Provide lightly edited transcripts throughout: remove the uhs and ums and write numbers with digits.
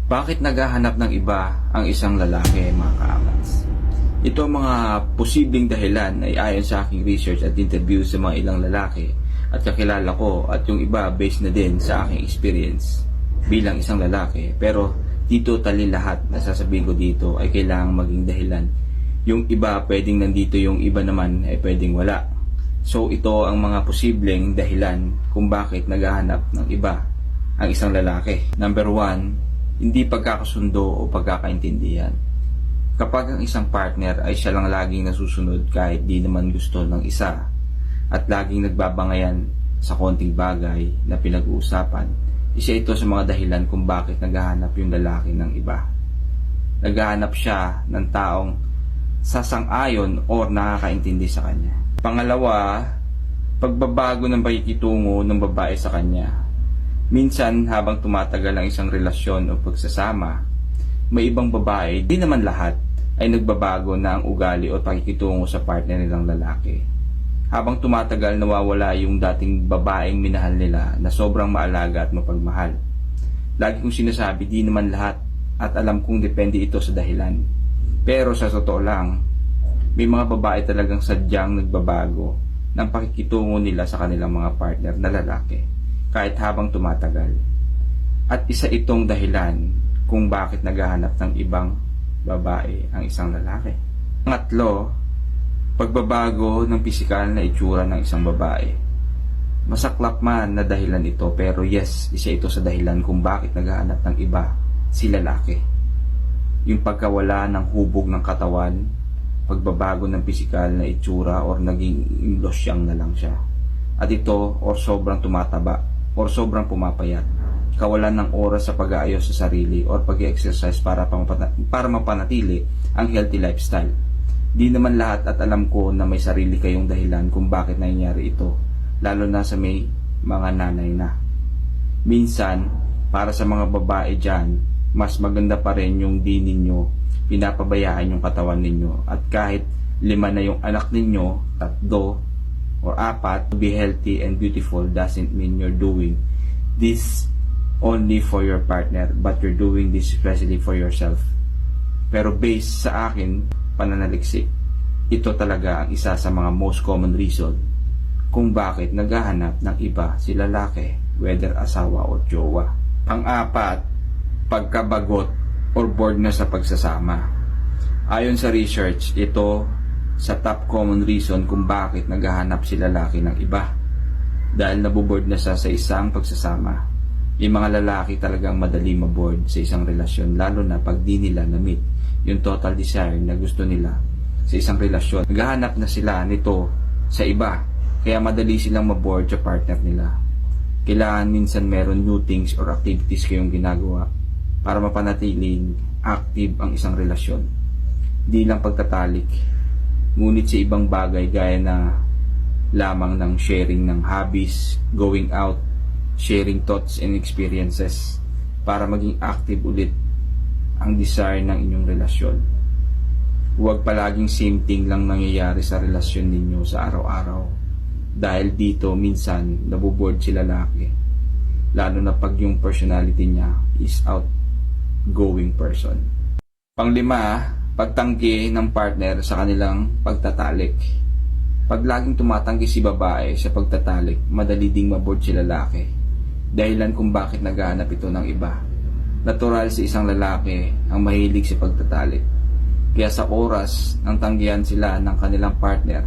Bakit naghahanap ng iba ang isang lalaki, mga kaangats? Ito ang mga posibleng dahilan ay ayon sa aking research at interview sa mga ilang lalaki at kakilala ko, at yung iba based na din sa aking experience bilang isang lalaki. Pero dito tali lahat na sasabihin ko dito ay kailangang maging dahilan. Yung iba pwedeng nandito, yung iba naman ay pwedeng wala. So ito ang mga posibleng dahilan kung bakit naghahanap ng iba ang isang lalaki. Number 1, hindi pagkakasundo o pagkakaintindihan. Kapag ang isang partner ay siya lang laging nasusunod kahit di naman gusto ng isa at laging nagbabangayan sa konting bagay na pinag-uusapan, isa ito sa mga dahilan kung bakit naghahanap yung lalaki ng iba. Naghahanap siya ng taong sasang-ayon o nakakaintindi sa kanya. Pangalawa, pagbabago ng pakikitungo ng babae sa kanya. Minsan habang tumatagal ang isang relasyon o pagsasama, may ibang babae, di naman lahat, ay nagbabago na ang ugali o pakikitungo sa partner nilang lalaki. Habang tumatagal, nawawala yung dating babaeng minahal nila na sobrang maalaga at mapagmahal. Lagi kong sinasabi, di naman lahat, at alam kong depende ito sa dahilan. Pero sa totoo lang, may mga babae talagang sadyang nagbabago ng pakikitungo nila sa kanilang mga partner na lalaki kahit habang tumatagal. At isa itong dahilan kung bakit naghahanap ng ibang babae ang isang lalaki. Pangatlo, pagbabago ng pisikal na itsura ng isang babae. Masaklap man na dahilan ito, pero yes, isa ito sa dahilan kung bakit naghahanap ng iba si lalaki. Yung pagkawala ng hubog ng katawan, pagbabago ng pisikal na itsura or naging losyang na lang siya. At ito, or sobrang tumataba, or sobrang pumapayat, kawalan ng oras sa pag-aayos sa sarili or pag-exercise para mapanatili ang healthy lifestyle. Di naman lahat, at alam ko na may sarili kayong dahilan kung bakit nangyayari ito, lalo na sa may mga nanay na. Minsan, para sa mga babae dyan, mas maganda pa rin yung di ninyo pinapabayaan yung katawan ninyo, at kahit 5 na yung anak ninyo, 3 or 4, to be healthy and beautiful doesn't mean you're doing this only for your partner, but you're doing this especially for yourself. Pero based sa akin pananaliksik, ito talaga ang isa sa mga most common reason kung bakit naghahanap ng iba si lalaki, whether asawa o jowa. Pang-apat, pagkabagot or bored na sa pagsasama. Ayon sa research, ito sa top common reason kung bakit naghahanap si lalaki ng iba. Dahil naboboard na siya sa isang pagsasama. Yung mga lalaki talagang madali maboard sa isang relasyon, lalo na pag di nila na-meet yung total desire na gusto nila sa isang relasyon. Naghahanap na sila nito sa iba, kaya madali silang maboard sa partner nila. Kailangan minsan meron new things or activities kayong ginagawa para mapanatiling active ang isang relasyon. Di lang pagtatalik, ngunit sa ibang bagay gaya na lamang ng sharing ng hobbies, going out, sharing thoughts and experiences para maging active ulit ang desire ng inyong relasyon. Huwag palaging same thing lang nangyayari sa relasyon ninyo sa araw-araw, dahil dito minsan naboboard si lalaki, lalo na pag yung personality niya is outgoing person. Panglima, pagtanggi ng partner sa kanilang pagtatalik. Pag laging tumatanggi si babae sa pagtatalik, madali ding maboard si lalaki. Dahilan kung bakit naghahanap ito ng iba. Natural sa isang lalaki ang mahilig sa pagtatalik. Kaya sa oras ng tanggihan sila ng kanilang partner,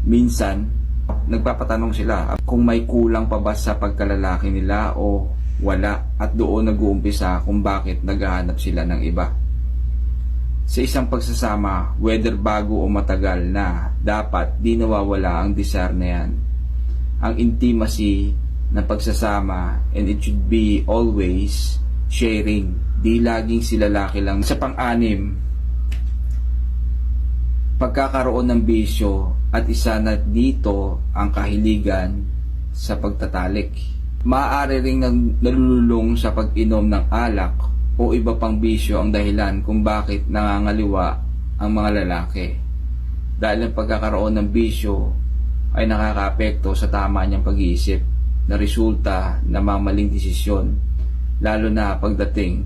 minsan nagpapatanong sila kung may kulang pa ba sa pagkalalaki nila o wala, at doon nag-uumpisa kung bakit naghahanap sila ng iba. Sa isang pagsasama, whether bago o matagal na, dapat di nawawala ang desire na yan. Ang intimacy ng pagsasama, and it should be always sharing. Di laging si lalaki lang. Sa pang-anim, pagkakaroon ng bisyo, at isa na dito ang kahiligan sa pagtatalik. Maaari ring nalululong sa pag-inom ng alak o iba pang bisyo ang dahilan kung bakit nangangaliwa ang mga lalaki. Dahil ang pagkakaroon ng bisyo ay nakakaapekto sa tama niyang pag-iisip na resulta ng mamaling desisyon, lalo na pagdating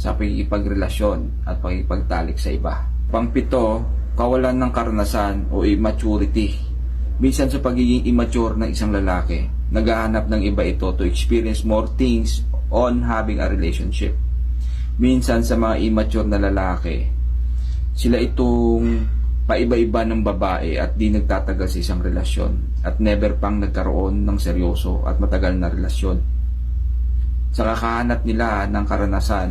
sa pakikipagrelasyon at pakikipagtalik sa iba. Pangpito, kawalan ng karanasan o immaturity. Minsan sa pagiging immature ng isang lalaki, naghahanap ng iba ito to experience more things on having a relationship. Minsan sa mga immature na lalaki, sila itong paiba-iba ng babae at di nagtatagal sa isang relasyon at never pang nagkaroon ng seryoso at matagal na relasyon. Sa kakahanap nila ng karanasan,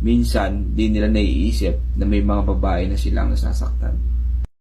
minsan di nila naiisip na may mga babae na silang nasasaktan.